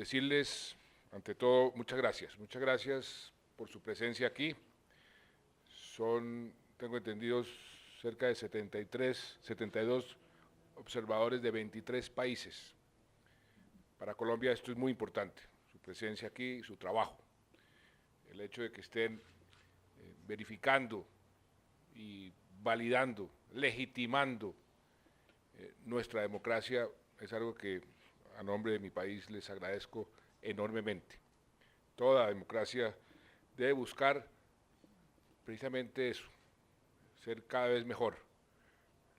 decirles, ante todo, muchas gracias. Muchas gracias por su presencia aquí. Son, tengo entendidos, cerca de 73, 72 observadores de 23 países. Para Colombia esto es muy importante, su presencia aquí, su trabajo. El hecho de que estén verificando y validando, legitimando nuestra democracia es algo que a nombre de mi país les agradezco enormemente. Toda democracia debe buscar precisamente eso, ser cada vez mejor.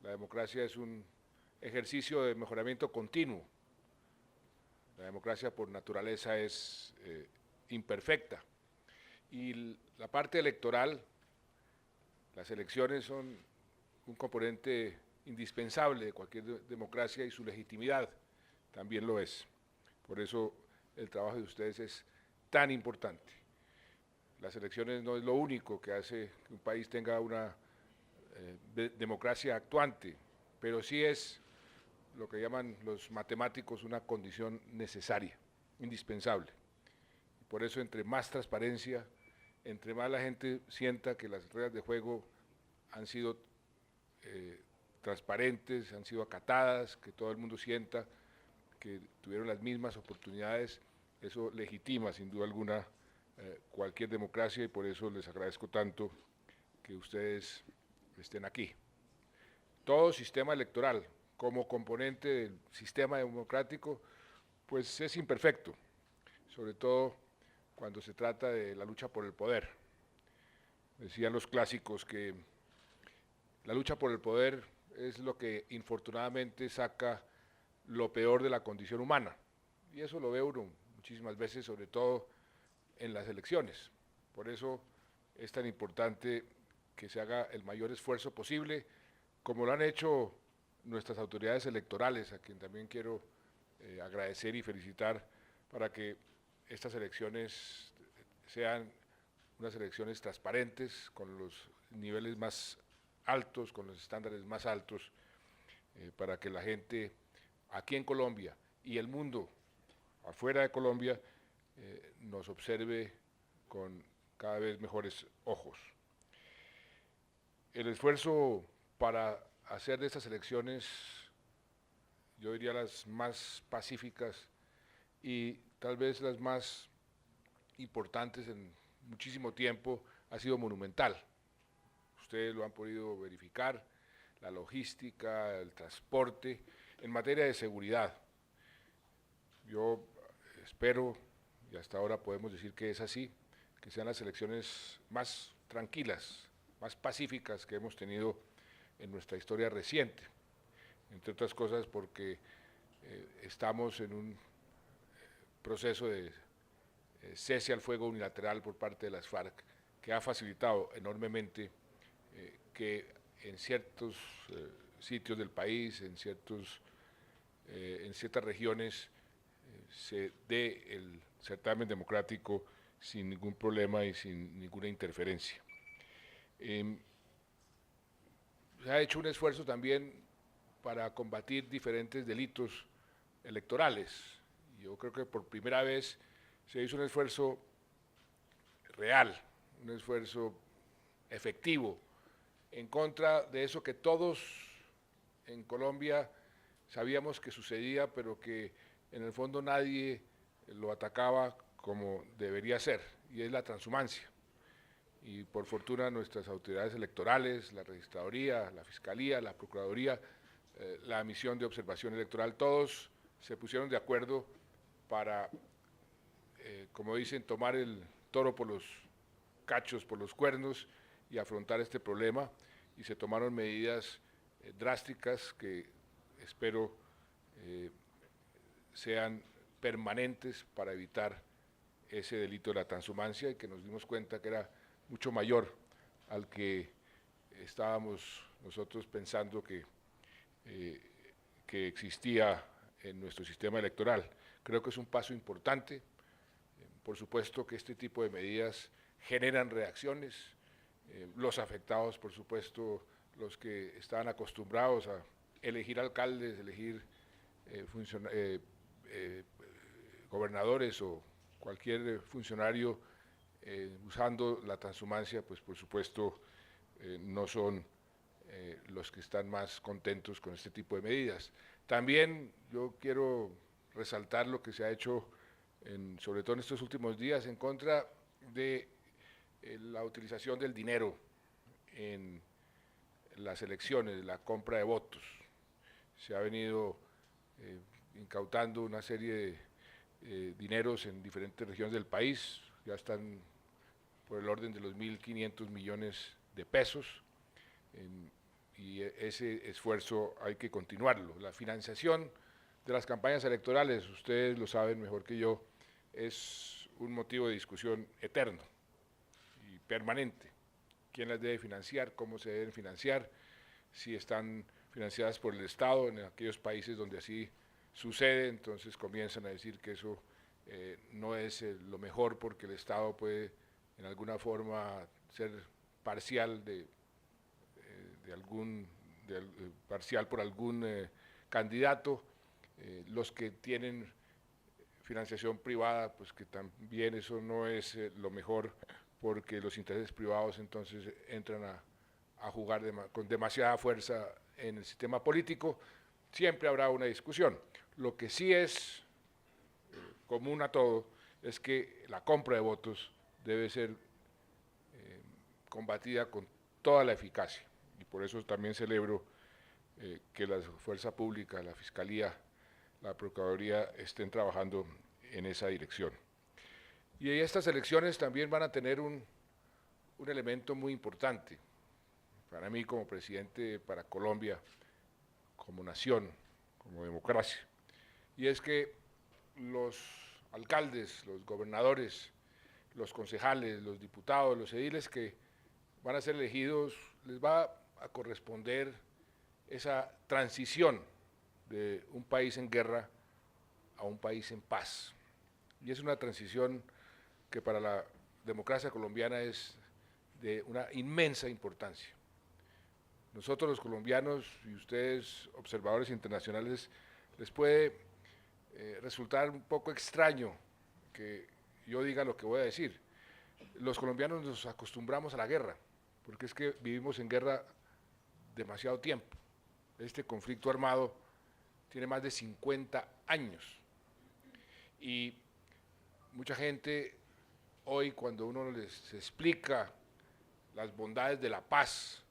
La democracia es un ejercicio de mejoramiento continuo. La democracia por naturaleza es imperfecta. Y la parte electoral, las elecciones son un componente indispensable de cualquier democracia y su legitimidad también lo es. Por eso el trabajo de ustedes es tan importante. Las elecciones no es lo único que hace que un país tenga una democracia actuante, pero sí es lo que llaman los matemáticos una condición necesaria, indispensable. Por eso entre más transparencia, entre más la gente sienta que las reglas de juego han sido transparentes, han sido acatadas, que todo el mundo sienta que tuvieron las mismas oportunidades, eso legitima sin duda alguna cualquier democracia y por eso les agradezco tanto que ustedes estén aquí. Todo sistema electoral como componente del sistema democrático pues es imperfecto, sobre todo cuando se trata de la lucha por el poder. Decían los clásicos que la lucha por el poder es lo que infortunadamente saca lo peor de la condición humana. Y eso lo ve uno muchísimas veces, sobre todo en las elecciones. Por eso es tan importante que se haga el mayor esfuerzo posible, como lo han hecho nuestras autoridades electorales, a quien también quiero agradecer y felicitar para que estas elecciones sean unas elecciones transparentes, con los niveles más altos, con los estándares más altos, para que la gente aquí en Colombia y el mundo afuera de Colombia nos observe con cada vez mejores ojos. El esfuerzo para hacer de estas elecciones, yo diría las más pacíficas y tal vez las más importantes en muchísimo tiempo, ha sido monumental. Ustedes lo han podido verificar, la logística, el transporte, en materia de seguridad. Yo espero, y hasta ahora podemos decir que es así, que sean las elecciones más tranquilas, más pacíficas que hemos tenido en nuestra historia reciente, entre otras cosas porque estamos en un proceso de cese al fuego unilateral por parte de las FARC que ha facilitado enormemente que en ciertos sitios del país, en ciertas regiones, se dé el certamen democrático sin ningún problema y sin ninguna interferencia. Se ha hecho un esfuerzo también para combatir diferentes delitos electorales. Yo creo que por primera vez se hizo un esfuerzo real, un esfuerzo efectivo en contra de eso que todos en Colombia sabíamos que sucedía, pero que en el fondo nadie lo atacaba como debería ser, y es la transhumancia. Y por fortuna nuestras autoridades electorales, la registraduría, la fiscalía, la procuraduría, la misión de observación electoral, todos se pusieron de acuerdo para, como dicen, tomar el toro por los cachos, por los cuernos y afrontar este problema, y se tomaron medidas drásticas que espero sean permanentes para evitar ese delito de la transhumancia, y que nos dimos cuenta que era mucho mayor al que estábamos nosotros pensando que existía en nuestro sistema electoral. Creo que es un paso importante. Por supuesto que este tipo de medidas generan reacciones. Los afectados, por supuesto, los que estaban acostumbrados a elegir alcaldes, elegir gobernadores o cualquier funcionario usando la transhumancia, pues por supuesto no son los que están más contentos con este tipo de medidas. También yo quiero resaltar lo que se ha hecho, sobre todo en estos últimos días, en contra de la utilización del dinero en las elecciones, la compra de votos. Se ha venido incautando una serie de dineros en diferentes regiones del país, ya están por el orden de los 1.500 millones de pesos, y ese esfuerzo hay que continuarlo. La financiación de las campañas electorales, ustedes lo saben mejor que yo, es un motivo de discusión eterno y permanente. ¿Quién las debe financiar? ¿Cómo se deben financiar? Si están financiadas por el Estado en aquellos países donde así sucede, entonces comienzan a decir que eso no es lo mejor porque el Estado puede en alguna forma ser parcial parcial por algún candidato. Los que tienen financiación privada, pues que también eso no es lo mejor porque los intereses privados entonces entran a jugar con demasiada fuerza en el sistema político. Siempre habrá una discusión. Lo que sí es común a todo es que la compra de votos debe ser combatida con toda la eficacia, y por eso también celebro que la fuerza pública, la Fiscalía, la Procuraduría estén trabajando en esa dirección. Y estas elecciones también van a tener un elemento muy importante para mí como presidente, para Colombia, como nación, como democracia, y es que los alcaldes, los gobernadores, los concejales, los diputados, los ediles que van a ser elegidos, les va a corresponder esa transición de un país en guerra a un país en paz. Y es una transición que para la democracia colombiana es de una inmensa importancia. Nosotros los colombianos y ustedes, observadores internacionales, les puede resultar un poco extraño que yo diga lo que voy a decir. Los colombianos nos acostumbramos a la guerra, porque es que vivimos en guerra demasiado tiempo. Este conflicto armado tiene más de 50 años. Y mucha gente hoy, cuando uno les explica las bondades de la paz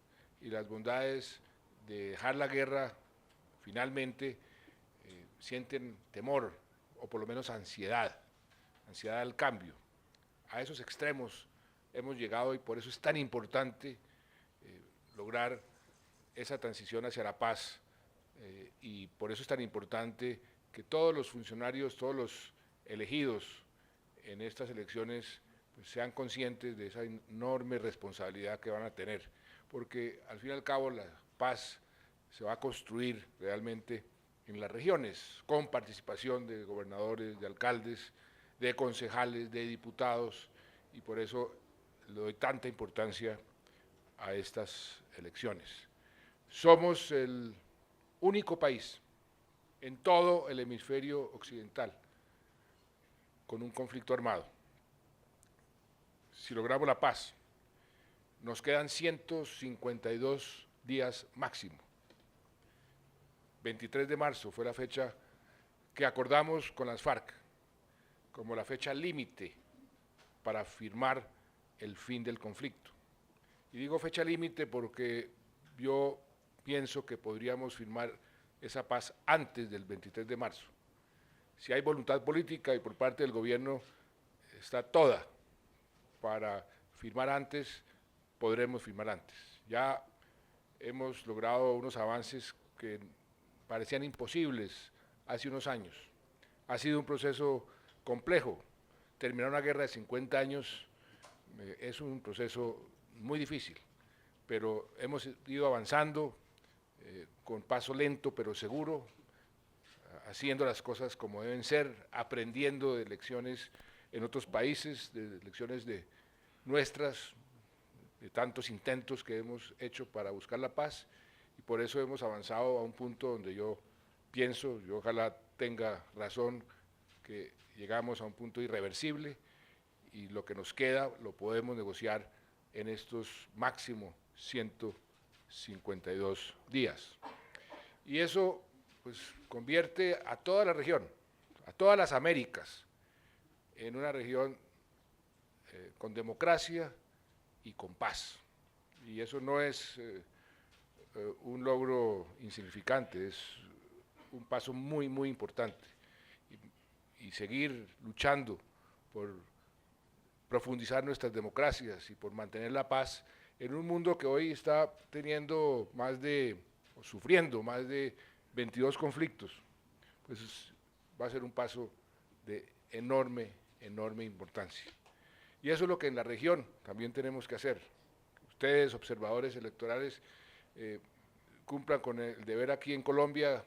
y las bondades de dejar la guerra, finalmente sienten temor o por lo menos ansiedad al cambio. A esos extremos hemos llegado y por eso es tan importante lograr esa transición hacia la paz y por eso es tan importante que todos los funcionarios, todos los elegidos en estas elecciones pues, sean conscientes de esa enorme responsabilidad que van a tener, porque al fin y al cabo la paz se va a construir realmente en las regiones, con participación de gobernadores, de alcaldes, de concejales, de diputados, y por eso le doy tanta importancia a estas elecciones. Somos el único país en todo el hemisferio occidental con un conflicto armado. Si logramos la paz, nos quedan 152 días máximo. 23 de marzo fue la fecha que acordamos con las FARC como la fecha límite para firmar el fin del conflicto. Y digo fecha límite porque yo pienso que podríamos firmar esa paz antes del 23 de marzo. Si hay voluntad política y por parte del gobierno está toda para firmar antes, podremos firmar antes. Ya hemos logrado unos avances que parecían imposibles hace unos años. Ha sido un proceso complejo. Terminar una guerra de 50 años es un proceso muy difícil, pero hemos ido avanzando con paso lento pero seguro, haciendo las cosas como deben ser, aprendiendo de lecciones en otros países, de lecciones de nuestras, de tantos intentos que hemos hecho para buscar la paz, y por eso hemos avanzado a un punto donde yo pienso, yo ojalá tenga razón, que llegamos a un punto irreversible y lo que nos queda lo podemos negociar en estos máximo 152 días. Y eso pues convierte a toda la región, a todas las Américas, en una región con democracia y con paz. Y eso no es un logro insignificante, es un paso muy, muy importante. Y seguir luchando por profundizar nuestras democracias y por mantener la paz en un mundo que hoy está teniendo sufriendo más de 22 conflictos, pues va a ser un paso de enorme, enorme importancia. Y eso es lo que en la región también tenemos que hacer. Ustedes, observadores electorales, cumplan con el deber aquí en Colombia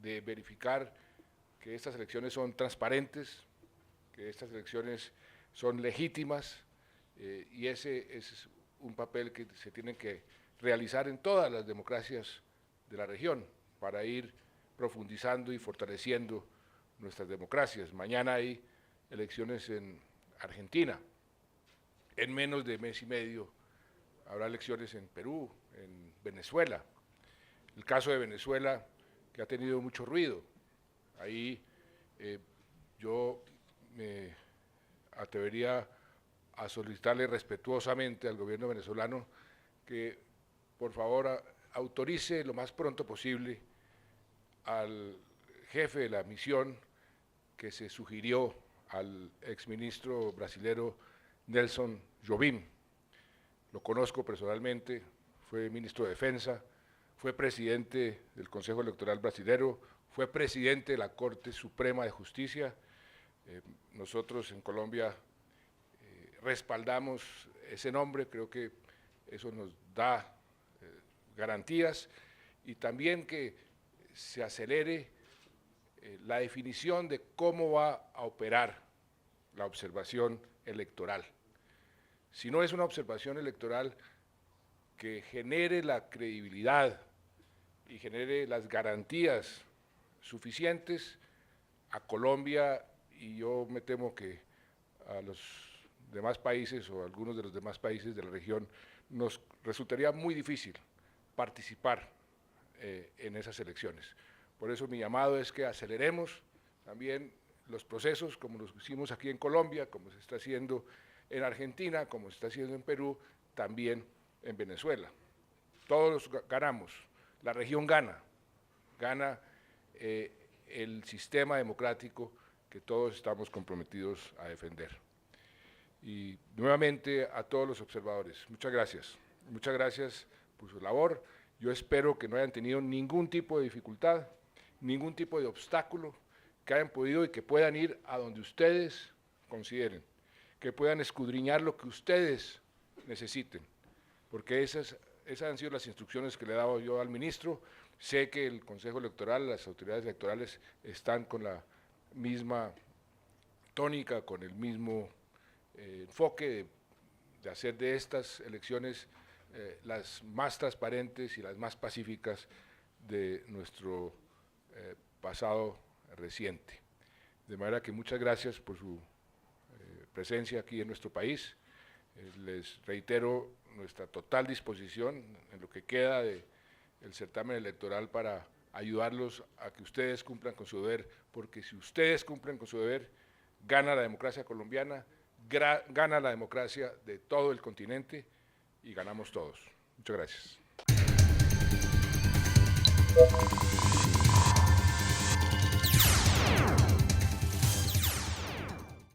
de verificar que estas elecciones son transparentes, que estas elecciones son legítimas, y ese es un papel que se tiene que realizar en todas las democracias de la región para ir profundizando y fortaleciendo nuestras democracias. Mañana hay elecciones en Argentina, en menos de mes y medio habrá elecciones en Perú, en Venezuela. El caso de Venezuela, que ha tenido mucho ruido, ahí yo me atrevería a solicitarle respetuosamente al gobierno venezolano que por favor autorice lo más pronto posible al jefe de la misión que se sugirió al exministro brasilero Nelson Jobim. Lo conozco personalmente, fue ministro de Defensa, fue presidente del Consejo Electoral brasilero, fue presidente de la Corte Suprema de Justicia. Nosotros en Colombia respaldamos ese nombre, creo que eso nos da garantías, y también que se acelere la definición de cómo va a operar la observación electoral. Si no es una observación electoral que genere la credibilidad y genere las garantías suficientes, a Colombia, y yo me temo que a los demás países o a algunos de los demás países de la región, nos resultaría muy difícil participar en esas elecciones. Por eso mi llamado es que aceleremos también los procesos, como los hicimos aquí en Colombia, como se está haciendo en Argentina, como se está haciendo en Perú, también en Venezuela. Todos ganamos, la región gana el sistema democrático que todos estamos comprometidos a defender. Y nuevamente a todos los observadores, muchas gracias por su labor. Yo espero que no hayan tenido ningún tipo de dificultad, ningún tipo de obstáculo, que hayan podido y que puedan ir a donde ustedes consideren, que puedan escudriñar lo que ustedes necesiten, porque esas han sido las instrucciones que le he dado yo al ministro. Sé que el Consejo Electoral, las autoridades electorales están con la misma tónica, con el mismo enfoque de hacer de estas elecciones las más transparentes y las más pacíficas de nuestro pasado reciente. De manera que muchas gracias por su presencia aquí en nuestro país. Les reitero nuestra total disposición en lo que queda del certamen electoral para ayudarlos a que ustedes cumplan con su deber, porque si ustedes cumplen con su deber, gana la democracia colombiana, gana la democracia de todo el continente y ganamos todos. Muchas gracias.